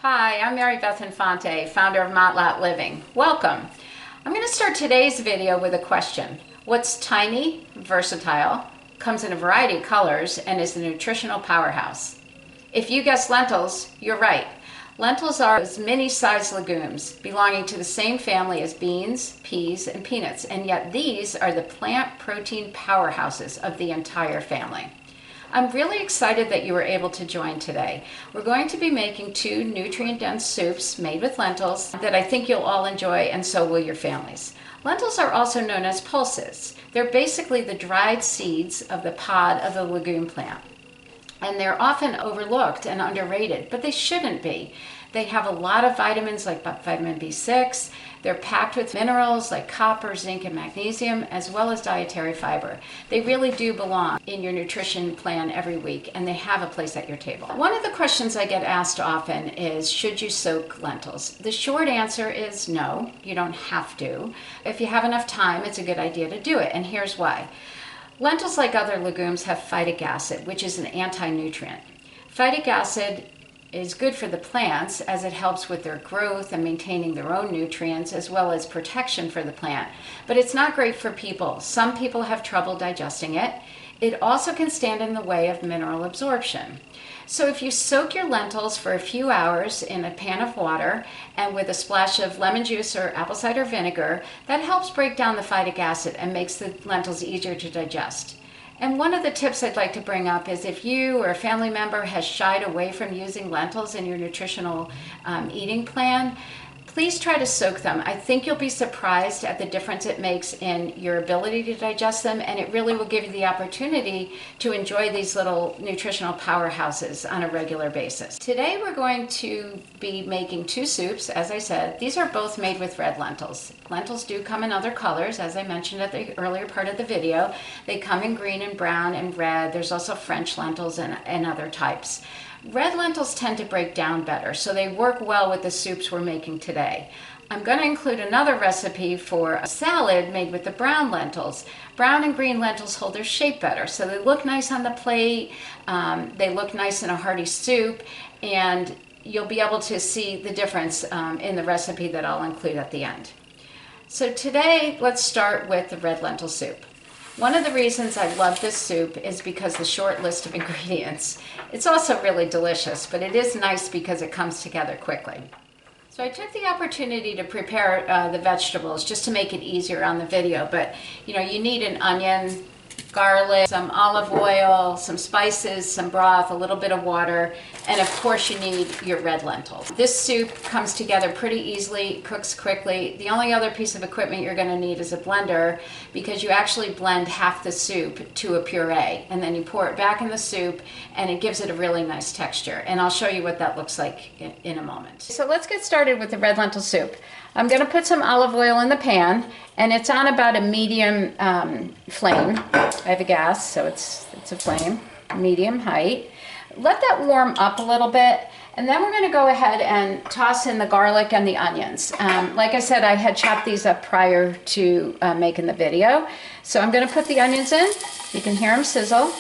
Hi, I'm Mary-Beth Infante, founder of MOTLOT Living. Welcome. I'm going to start today's video with a question. What's tiny, versatile, comes in a variety of colors, and is a nutritional powerhouse? If you guessed lentils, you're right. Lentils are those mini-sized legumes belonging to the same family as beans, peas, and peanuts, and yet these are the plant protein powerhouses of the entire family. I'm really excited that you were able to join today. We're going to be making two nutrient-dense soups made with lentils that I think you'll all enjoy, and so will your families. Lentils are also known as pulses. They're basically the dried seeds of the pod of the legume plant. And they're often overlooked and underrated, but they shouldn't be. They have a lot of vitamins like vitamin B6. They're packed with minerals like copper, zinc, and magnesium, as well as dietary fiber. They really do belong in your nutrition plan every week, and they have a place at your table. One of the questions I get asked often is, should you soak lentils? The short answer is no, you don't have to. If you have enough time, it's a good idea to do it, and here's why. Lentils, like other legumes, have phytic acid, which is an anti-nutrient. Phytic acid is good for the plants as it helps with their growth and maintaining their own nutrients, as well as protection for the plant. But it's not great for people. Some people have trouble digesting it. It also can stand in the way of mineral absorption. So if you soak your lentils for a few hours in a pan of water and with a splash of lemon juice or apple cider vinegar, that helps break down the phytic acid and makes the lentils easier to digest. And one of the tips I'd like to bring up is if you or a family member has shied away from using lentils in your nutritional eating plan, please try to soak them. I think you'll be surprised at the difference it makes in your ability to digest them, and it really will give you the opportunity to enjoy these little nutritional powerhouses on a regular basis. Today we're going to be making two soups, as I said. These are both made with red lentils. Lentils do come in other colors, as I mentioned at the earlier part of the video. They come in green and brown and red. There's also French lentils and other types. Red lentils tend to break down better, so they work well with the soups we're making today. I'm going to include another recipe for a salad made with the brown lentils. Brown and green lentils hold their shape better, so they look nice on the plate, they look nice in a hearty soup, and you'll be able to see the difference in the recipe that I'll include at the end. So today, let's start with the red lentil soup. One of the reasons I love this soup is because the short list of ingredients. It's also really delicious, but it is nice because it comes together quickly. So I took the opportunity to prepare the vegetables just to make it easier on the video, but you need an onion, garlic, some olive oil, some spices, some broth, a little bit of water, and of course you need your red lentils. This soup comes together pretty easily, cooks quickly. The only other piece of equipment you're going to need is a blender, because you actually blend half the soup to a puree, and then you pour it back in the soup, and it gives it a really nice texture. And I'll show you what that looks like in a moment. So let's get started with the red lentil soup. I'm going to put some olive oil in the pan, and it's on about a medium flame. I have a gas, so it's a flame, medium height. Let that warm up a little bit, and then we're going to go ahead and toss in the garlic and the onions. Like I said, I had chopped these up prior to making the video. So I'm going to put the onions in. You can hear them sizzle.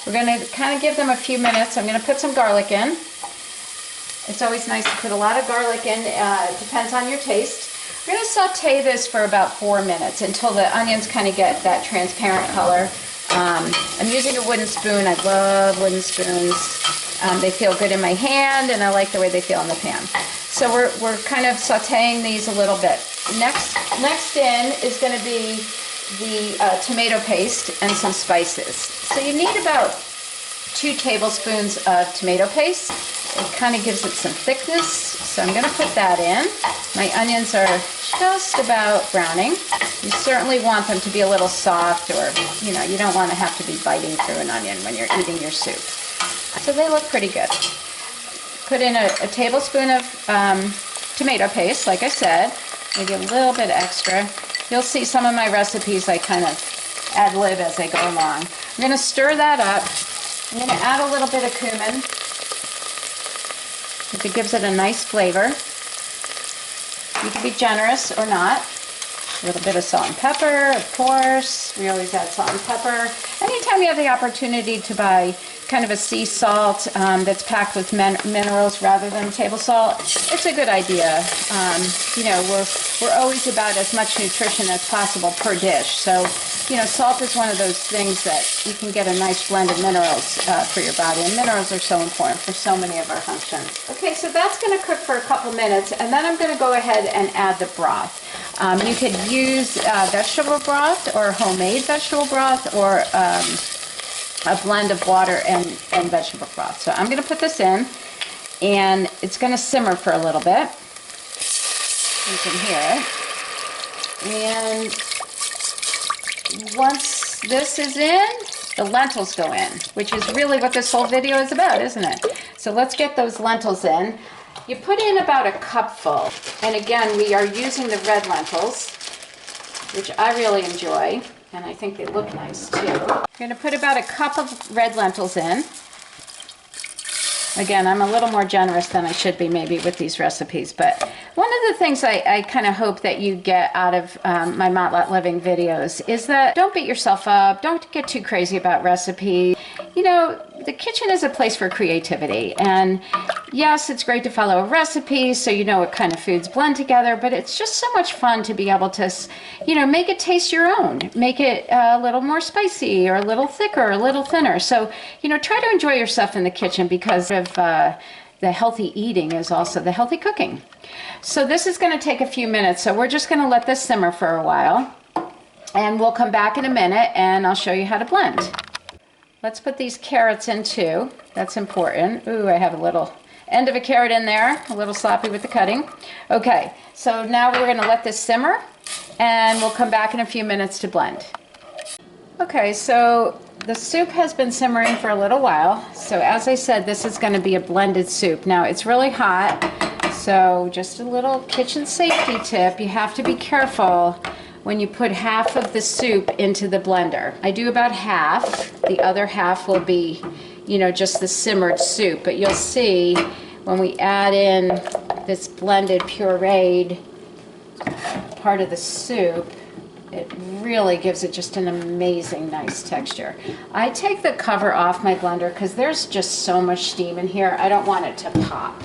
We're going to kind of give them a few minutes. I'm going to put some garlic in. It's always nice to put a lot of garlic in. It depends on your taste. We're going to saute this for about 4 minutes until the onions kind of get that transparent color. I'm using a wooden spoon. I love wooden spoons. They feel good in my hand, and I like the way they feel in the pan. So we're kind of sauteing these a little bit. Next in is going to be the tomato paste and some spices. So you need about 2 tablespoons of tomato paste. It kind of gives it some thickness, so I'm going to put that in. My onions are just about browning. You certainly want them to be a little soft, or you don't want to have to be biting through an onion when you're eating your soup. So they look pretty good. Put in a tablespoon of tomato paste, like I said, maybe a little bit extra. You'll see some of my recipes I kind of ad-lib as I go along. I'm going to stir that up. I'm going to add a little bit of cumin. It gives it a nice flavor. You can be generous or not. A little bit of salt and pepper, of course. We always add salt and pepper. Anytime you have the opportunity to buy kind of a sea salt that's packed with minerals rather than table salt, it's a good idea. You know, we're always about as much nutrition as possible per dish. So, you know, salt is one of those things that you can get a nice blend of minerals for your body. And minerals are so important for so many of our functions. Okay, so that's going to cook for a couple minutes, and then I'm going to go ahead and add the broth. You could use vegetable broth or homemade vegetable broth, or a blend of water and vegetable broth. So I'm going to put this in, and it's going to simmer for a little bit. You can hear it. And once this is in, the lentils go in, which is really what this whole video is about, isn't it? So let's get those lentils in. You put in about a cupful, and again, we are using the red lentils, which I really enjoy, and I think they look nice too. I'm going to put about a cup of red lentils in. Again, I'm a little more generous than I should be maybe with these recipes, but one of the things I kind of hope that you get out of my MOTLOT Living videos is that don't beat yourself up, don't get too crazy about recipes. You know, the kitchen is a place for creativity, and yes, it's great to follow a recipe so you know what kind of foods blend together, but it's just so much fun to be able to, you know, make it taste your own, make it a little more spicy or a little thicker or a little thinner. So, you know, try to enjoy yourself in the kitchen, because of the healthy eating is also the healthy cooking. So this is going to take a few minutes, so we're just going to let this simmer for a while, and we'll come back in a minute and I'll show you how to blend. Let's put these carrots in too. That's important. Ooh, I have a little end of a carrot in there, a little sloppy with the cutting. Okay, so now we're going to let this simmer, and we'll come back in a few minutes to blend. Okay, so the soup has been simmering for a little while. So as I said, this is going to be a blended soup. Now it's really hot, so just a little kitchen safety tip. You have to be careful when you put half of the soup into the blender. I do about half. The other half will be, you know, just the simmered soup. But you'll see when we add in this blended pureed part of the soup, it really gives it just an amazing, nice texture. I take the cover off my blender because there's just so much steam in here. I don't want it to pop.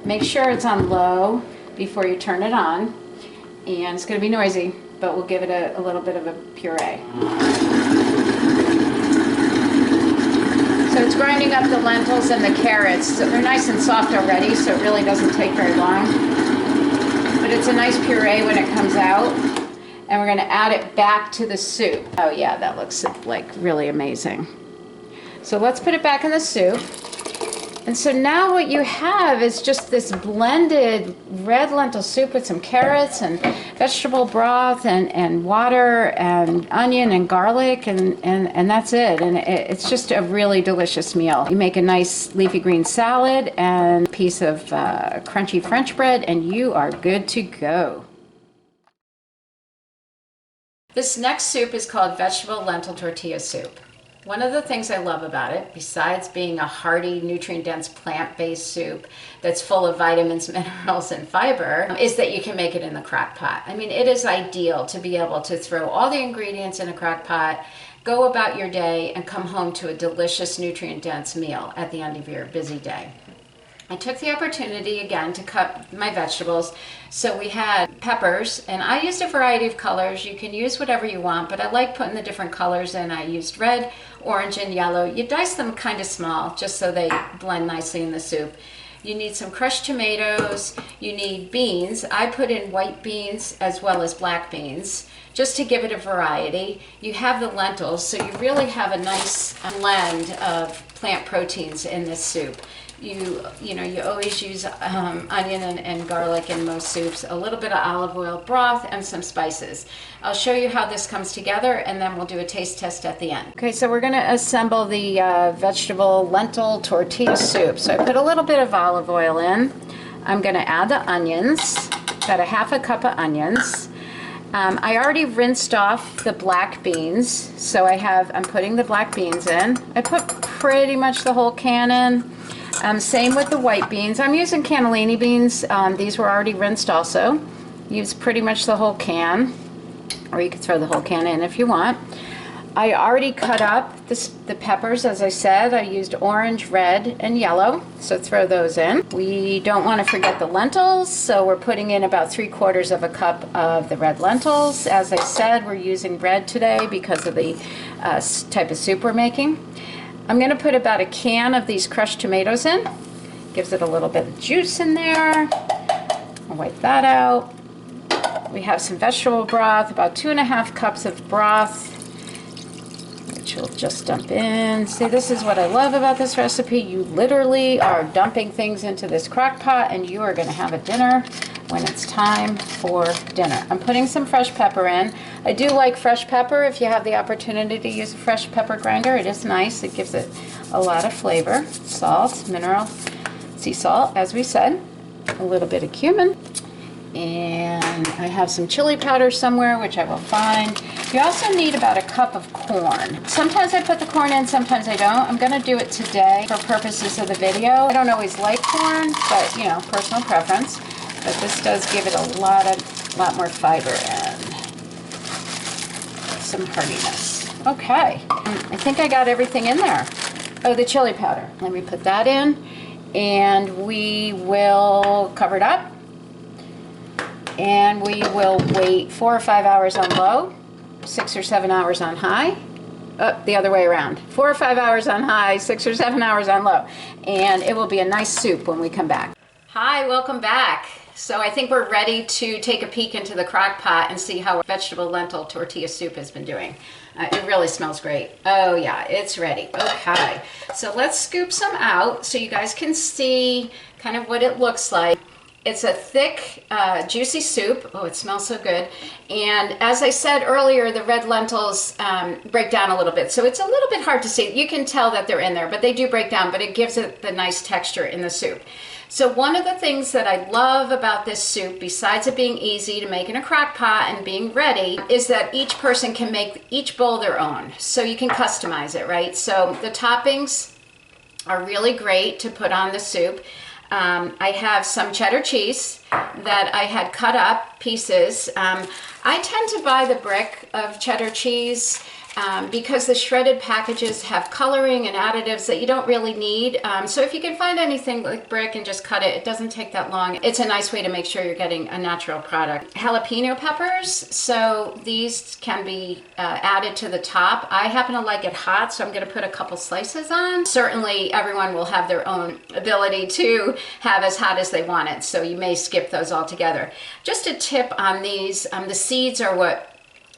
Make sure it's on low before you turn it on. And it's going to be noisy, but we'll give it a little bit of a puree. So it's grinding up the lentils and the carrots. So they're nice and soft already, so it really doesn't take very long. But it's a nice puree when it comes out. And we're going to add it back to the soup. Oh yeah, that looks like really amazing. So let's put it back in the soup. And so now what you have is just this blended red lentil soup with some carrots and vegetable broth and water and onion and garlic, and that's it. And it's just a really delicious meal. You make a nice leafy green salad and a piece of crunchy French bread, and you are good to go. This next soup is called vegetable lentil tortilla soup. One of the things I love about it, besides being a hearty, nutrient-dense, plant-based soup that's full of vitamins, minerals, and fiber, is that you can make it in the crock pot. I mean, it is ideal to be able to throw all the ingredients in a crock pot, go about your day, and come home to a delicious, nutrient-dense meal at the end of your busy day. I took the opportunity again to cut my vegetables. So we had peppers, and I used a variety of colors. You can use whatever you want, but I like putting the different colors in. I used red, orange, and yellow. You dice them kind of small just so they blend nicely in the soup. You need some crushed tomatoes. You need beans. I put in white beans as well as black beans just to give it a variety. You have the lentils, so you really have a nice blend of plant proteins in this soup. You always use onion and garlic in most soups, a little bit of olive oil, broth, and some spices. I'll show you how this comes together, and then we'll do a taste test at the end. Okay, so we're going to assemble the vegetable lentil tortilla soup. So I put a little bit of olive oil in. I'm going to add the onions, about a half a cup of onions. I already rinsed off the black beans, so I'm putting the black beans in. I put pretty much the whole can in. Same with the white beans. I'm using cannellini beans. These were already rinsed also. Use pretty much the whole can, or you could throw the whole can in if you want. I already cut up the peppers, as I said. I used orange, red, and yellow, so throw those in. We don't want to forget the lentils, so we're putting in about 3/4 of a cup of the red lentils. As I said, we're using red today because of the type of soup we're making. I'm going to put about a can of these crushed tomatoes in. Gives it a little bit of juice in there. I'll wipe that out. We have some vegetable broth, about 2½ cups of broth, which we'll just dump in. See, this is what I love about this recipe. You literally are dumping things into this crock pot and you are going to have a dinner when it's time for dinner. I'm putting some fresh pepper in. I do like fresh pepper. If you have the opportunity to use a fresh pepper grinder, it is nice. It gives it a lot of flavor. Salt, mineral sea salt, as we said. A little bit of cumin. And I have some chili powder somewhere, which I will find. You also need about a cup of corn. Sometimes I put the corn in, sometimes I don't. I'm gonna do it today for purposes of the video. I don't always like corn, but you know, personal preference. But this does give it a lot more fiber and some heartiness. Okay, I think I got everything in there. Oh, the chili powder. Let me put that in, and we will cover it up. And we will wait 4 or 5 hours on low, 6 or 7 hours on high. The other way around. 4 or 5 hours on high, 6 or 7 hours on low. And it will be a nice soup when we come back. Hi, welcome back. So I think we're ready to take a peek into the crock pot and see how our vegetable lentil tortilla soup has been doing. It really smells great. Oh yeah, it's ready. Okay, so let's scoop some out so you guys can see kind of what it looks like. It's a thick, juicy soup. Oh, it smells so good. And as I said earlier, the red lentils break down a little bit. So it's a little bit hard to see. You can tell that they're in there, but they do break down, but it gives it the nice texture in the soup. So one of the things that I love about this soup, besides it being easy to make in a crock pot and being ready, is that each person can make each bowl their own. So you can customize it, right? So the toppings are really great to put on the soup. I have some cheddar cheese that I had cut up pieces. I tend to buy the brick of cheddar cheese because the shredded packages have coloring and additives that you don't really need. So if you can find anything like brick and just cut it, it doesn't take that long. It's a nice way to make sure you're getting a natural product. Jalapeno peppers, so these can be added to the top. I happen to like it hot, so I'm gonna put a couple slices on. Certainly everyone will have their own ability to have as hot as they want it, so you may skip those altogether. Just a tip on these, the seeds are what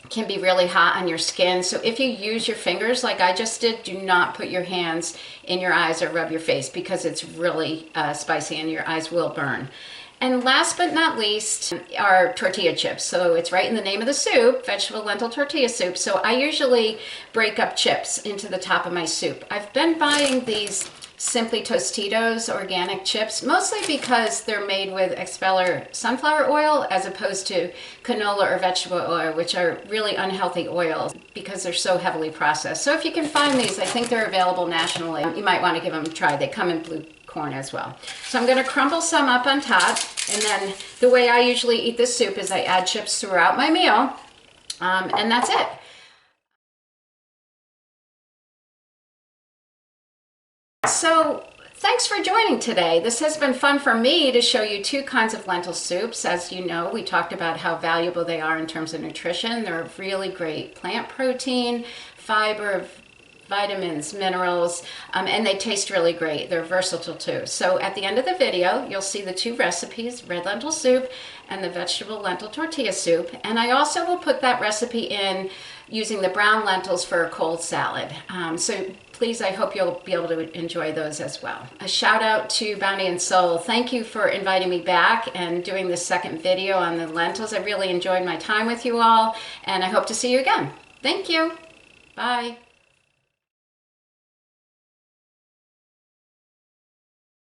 can be really hot on your skin. So if you use your fingers like I just did, do not put your hands in your eyes or rub your face because it's really spicy and your eyes will burn. And last but not least are tortilla chips. So it's right in the name of the soup, vegetable lentil tortilla soup. So I usually break up chips into the top of my soup. I've been buying these Simply Tostitos organic chips, mostly because they're made with expeller sunflower oil as opposed to canola or vegetable oil, which are really unhealthy oils because they're so heavily processed. So if you can find these, I think they're available nationally. You might want to give them a try. They come in blue corn as well. So I'm going to crumble some up on top, and then the way I usually eat this soup is I add chips throughout my meal, and that's it. So thanks for joining today. This has been fun for me to show you 2 kinds of lentil soups. As you know, we talked about how valuable they are in terms of nutrition. They're really great plant protein, fiber, vitamins, minerals, and they taste really great. They're versatile too. So at the end of the video, you'll see the 2 recipes, red lentil soup and the vegetable lentil tortilla soup. And I also will put that recipe in using the brown lentils for a cold salad. So please, I hope you'll be able to enjoy those as well. A shout out to Bounty and Soul. Thank you for inviting me back and doing this second video on the lentils. I really enjoyed my time with you all, and I hope to see you again. Thank you. Bye.